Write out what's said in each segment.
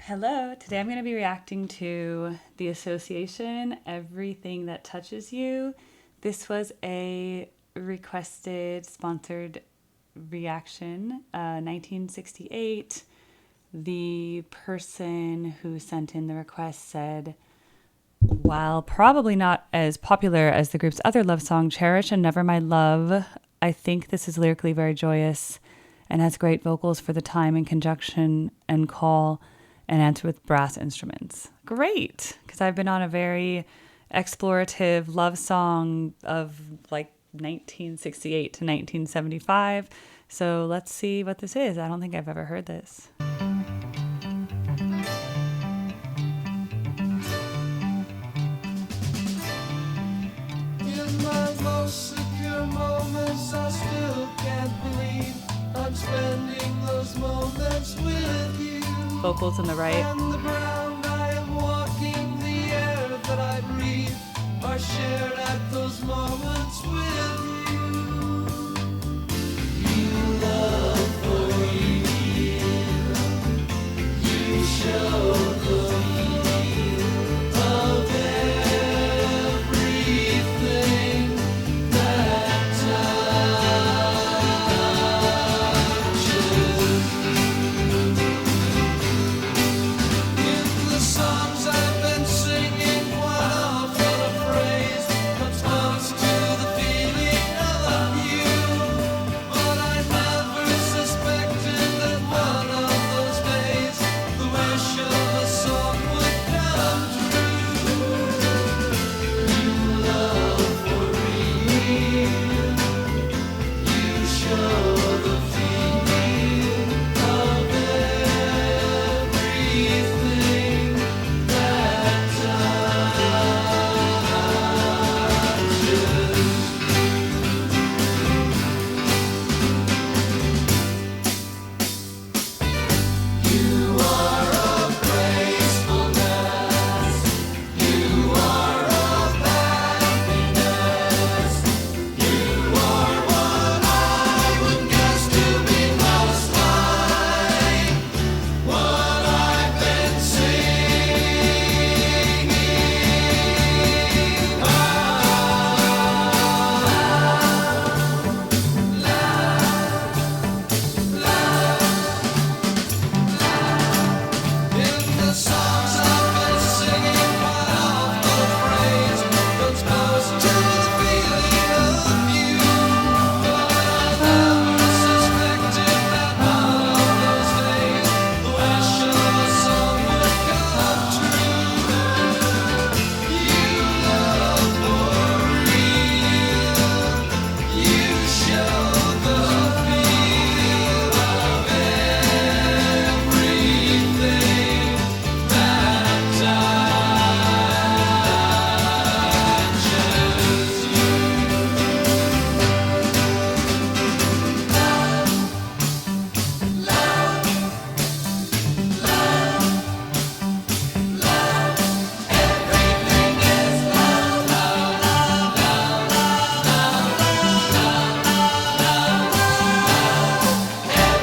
Hello, today I'm going to be reacting to The Association, Everything That Touches You. This was a requested, sponsored reaction, 1968. The person who sent in the request said, while probably not as popular as the group's other love song, Cherish and Never My Love, I think this is lyrically very joyous and has great vocals for the time in conjunction and call and answer with brass instruments. Great, because I've been on a very explorative love song of like 1968 to 1975. So let's see what this is. I don't think I've ever heard this. In my most secure moments, I still can't believe I'm spending those moments with you. Vocals on the right. On the ground I am walking, the air that I breathe are shared at those moments with you. You love for real. You show the feel of everything that touches. In the songs I've been singing, what a phrase comes close to the feeling of you. But I never suspected that one of those days the wish of a song would come true. You love for real. You show the feel of everything that touches. You are a gracefulness. You are a happiness. You are what I would guess to be most like what I've been singing. In the songs I've been singing, what a phrase comes close to the feeling of you. But I never suspected that one of those days the wish of a song would come true. You love for real. You show the feel of everything that touches you. Everything is love, love, love, love, love,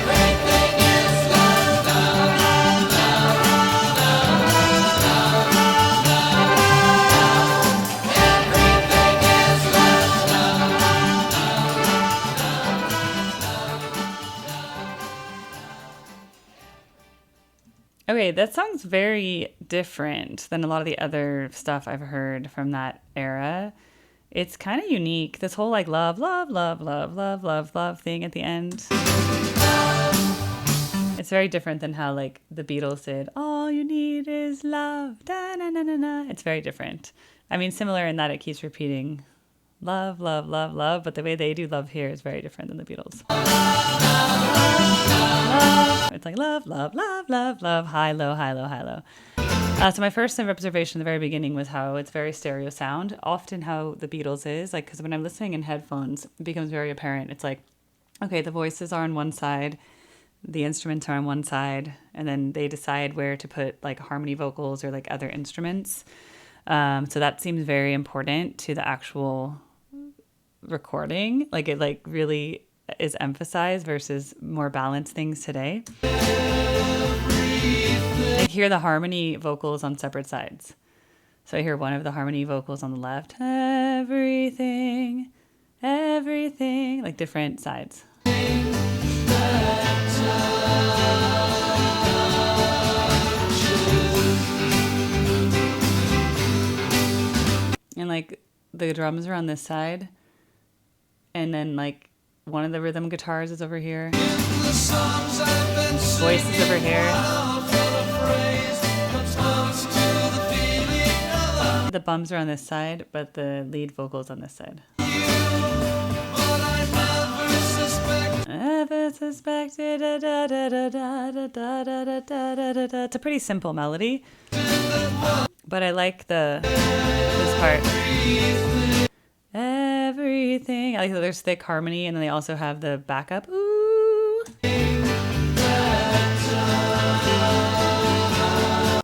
everything is love, love, love, everything is Okay, that song's very different than a lot of the other stuff I've heard from that era. It's kind of unique. This whole like love, love, love, love, love, love, love thing at the end. It's very different than how like the Beatles did. All you need is love. Da, na, na, na, na. It's very different. I mean, similar in that it keeps repeating love, love, love, love, but the way they do love here is very different than the Beatles. It's like love, love, love, love, love, high, low, high, low, high, low. So my first observation at the very beginning was how it's very stereo sound. Often how the Beatles is, like, because when I'm listening in headphones, it becomes very apparent. It's like, okay, the voices are on one side, the instruments are on one side, and then they decide where to put like harmony vocals or like other instruments. So that seems very important to the actual recording. Like it like really is emphasized versus more balanced things today. They hear the harmony vocals on separate sides. So I hear one of the harmony vocals on the left, everything, everything, like different sides. And like the drums are on this side, and then like one of the rhythm guitars is over here, voice is over here, the bums are on this side, but the lead vocals on this side. Never suspected, da, da, da, da, da, da, da, da, da, da, da, da. It's a pretty simple melody, but I like this part. Everything. I like that there's thick harmony, and then they also have the backup. Ooh.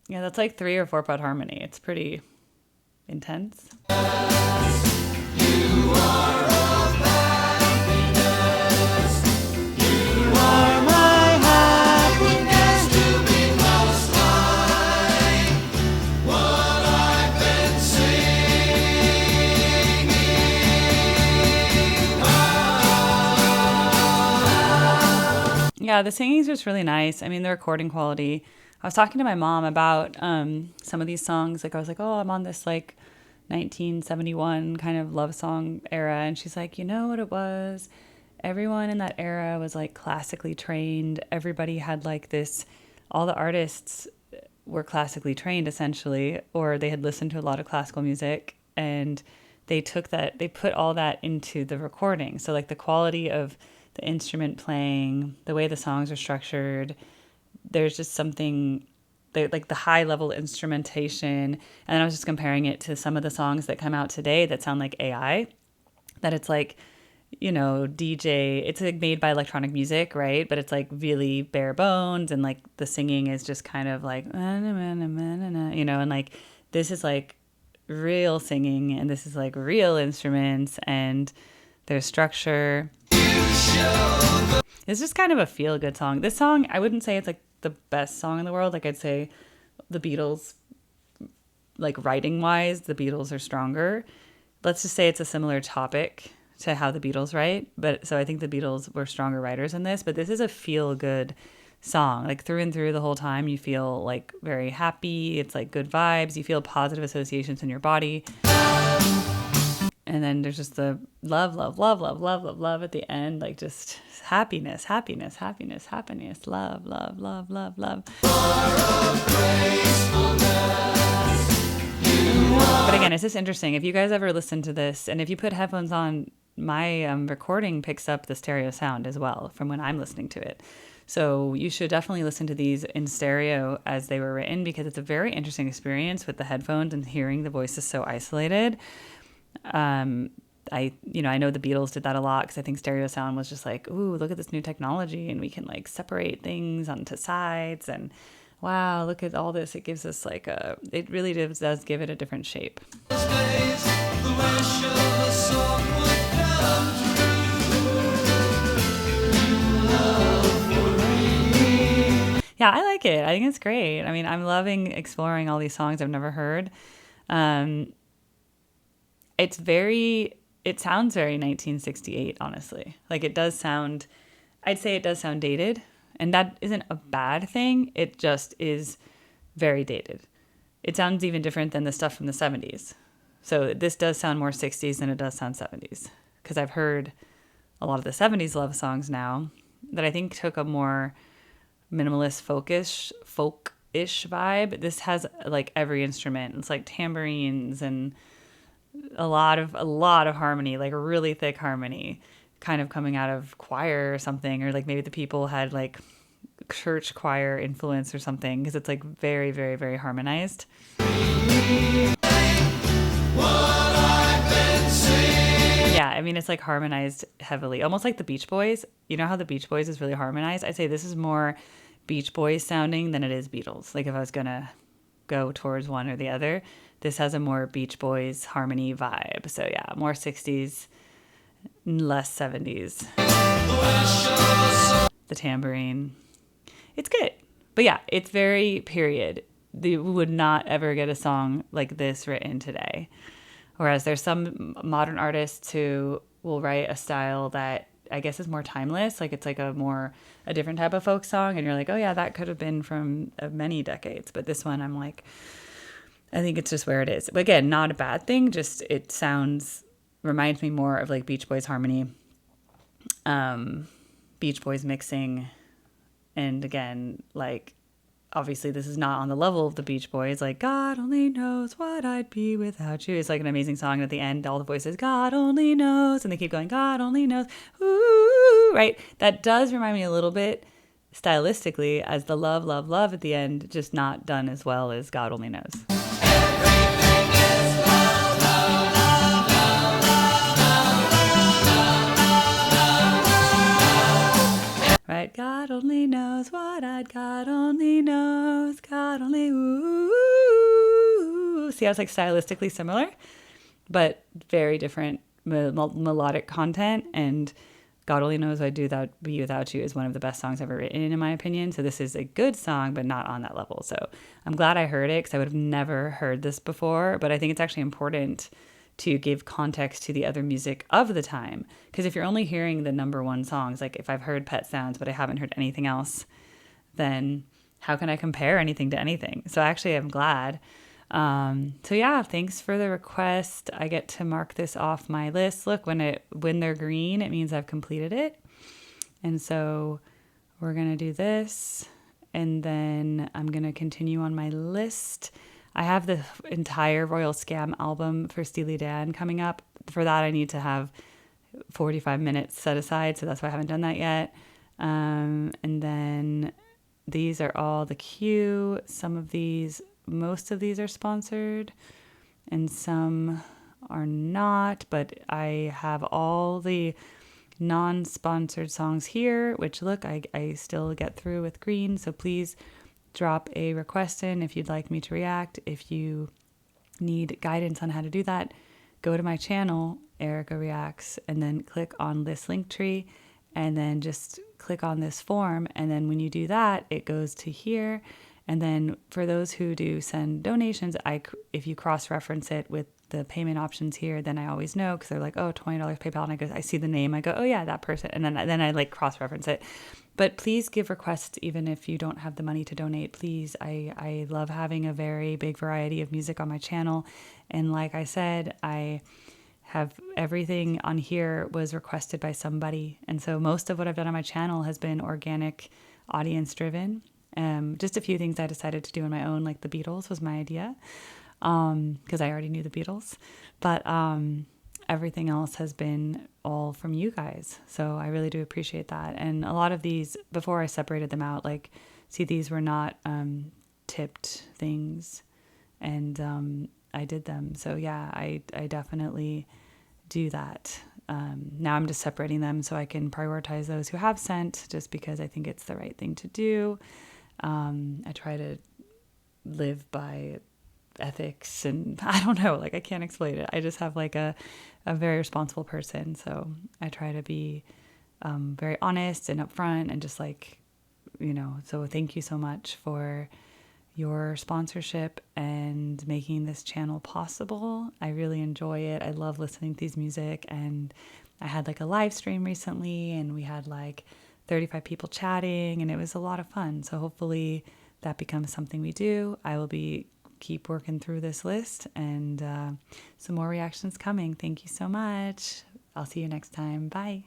Yeah, that's like 3 or 4 part harmony. It's pretty intense. Yeah, the singing is just really nice. I mean, the recording quality. I was talking to my mom about some of these songs. Like, I was like, oh, I'm on this like 1971 kind of love song era. And she's like, you know what it was? Everyone in that era was like classically trained. Everybody had like this, all the artists were classically trained essentially, or they had listened to a lot of classical music, and they took that, they put all that into the recording. So like the quality of the instrument playing, the way the songs are structured, there's just something like the high level instrumentation. And then I was just comparing it to some of the songs that come out today that sound like AI, that it's like, you know, DJ, it's like made by electronic music, right? But it's like really bare bones, and like the singing is just kind of like, you know, and like this is like real singing, and this is like real instruments, and there's structure. It's just kind of a feel-good song. This song, I wouldn't say it's like the best song in the world. Like I'd say the Beatles, like writing-wise, the Beatles are stronger. Let's just say it's a similar topic to how the Beatles write. But so I think the Beatles were stronger writers in this. But this is a feel-good song. Like through and through the whole time, you feel like very happy. It's like good vibes. You feel positive associations in your body. And then there's just the love, love, love, love, love, love, love at the end. Like just happiness, happiness, happiness, happiness, love, love, love, love, love. But again, it's just interesting. If you guys ever listen to this, and if you put headphones on, my recording picks up the stereo sound as well from when I'm listening to it. So you should definitely listen to these in stereo as they were written, because it's a very interesting experience with the headphones and hearing the voices so isolated. I know the Beatles did that a lot, because I think stereo sound was just like, ooh, look at this new technology, and we can like separate things onto sides, and wow, look at all this. It gives us like it really does give it a different shape. Yeah, I like it. I think it's great. I mean, I'm loving exploring all these songs I've never heard. It sounds very 1968, honestly. Like it does sound, I'd say it does sound dated, and that isn't a bad thing. It just is very dated. It sounds even different than the stuff from the 70s. So this does sound more 60s than it does sound 70s, because I've heard a lot of the 70s love songs now that I think took a more minimalist folk-ish vibe. This has like every instrument. It's like tambourines and a lot of harmony, like a really thick harmony, kind of coming out of choir or something, or like maybe the people had like church choir influence or something, because it's like very, very, very harmonized. Yeah, I mean, it's like harmonized heavily, almost like the Beach Boys. You know how the Beach Boys is really harmonized? I'd say this is more Beach Boys sounding than it is Beatles. Like if I was gonna go towards one or the other, this has a more Beach Boys harmony vibe. So yeah, more 60s, less 70s. The tambourine. It's good. But yeah, it's very period. You would not ever get a song like this written today. Whereas there's some modern artists who will write a style that I guess is more timeless. Like it's like a different type of folk song. And you're like, oh yeah, that could have been from many decades. But this one, I'm like, I think it's just where it is. But again, not a bad thing. Just it reminds me more of like Beach Boys harmony, Beach Boys mixing. And again, like, obviously this is not on the level of the Beach Boys. Like, God only knows what I'd be without you. It's like an amazing song. And at the end, all the voices, God only knows. And they keep going, God only knows. Ooh, right? That does remind me a little bit stylistically as the love, love, love at the end, just not done as well as God only knows. Right? God only knows what God only knows, God only, ooh. See how it's like stylistically similar, but very different melodic content. And God only knows I'd do that be without you is one of the best songs ever written, in my opinion. So this is a good song, but not on that level. So I'm glad I heard it because I would have never heard this before. But I think it's actually important to give context to the other music of the time. Because if you're only hearing the number one songs, like if I've heard Pet Sounds, but I haven't heard anything else, then how can I compare anything to anything? So actually, I'm glad. So yeah, thanks for the request. I get to mark this off my list. Look, when they're green, it means I've completed it. And so we're going to do this. And then I'm going to continue on my list. I have the entire Royal Scam album for Steely Dan coming up. For that, I need to have 45 minutes set aside, so that's why I haven't done that yet. And then these are all the Q. Most of these are sponsored, and some are not, but I have all the non-sponsored songs here, which look, I still get through with green, so please drop a request in if you'd like me to react. If you need guidance on how to do that, go to my channel, Erica Reacts, and then click on this link tree, and then just click on this form. And then when you do that, it goes to here. And then for those who do send donations, if you cross-reference it with the payment options here, then I always know, because they're like, oh, $20 PayPal, and I see the name, I go, oh yeah, that person, and then I like cross-reference it. But please give requests even if you don't have the money to donate. Please, I love having a very big variety of music on my channel, and like I said, I have everything on here was requested by somebody, and so most of what I've done on my channel has been organic, audience-driven. Just a few things I decided to do on my own, like the Beatles was my idea, because I already knew the Beatles, but everything else has been all from you guys. So I really do appreciate that. And a lot of these, before I separated them out, like, see, these were not tipped things, and I did them. So yeah, I definitely do that. Now I'm just separating them so I can prioritize those who have sent, just because I think it's the right thing to do. I try to live by ethics, and I don't know, like, I can't explain it. I just have like a very responsible person. So I try to be very honest and upfront, and just like, so thank you so much for your sponsorship and making this channel possible. I really enjoy it. I love listening to these music, and I had like a live stream recently, and we had like 35 people chatting, and it was a lot of fun. So hopefully that becomes something we do. I will keep working through this list, and some more reactions coming. Thank you so much. I'll see you next time. Bye.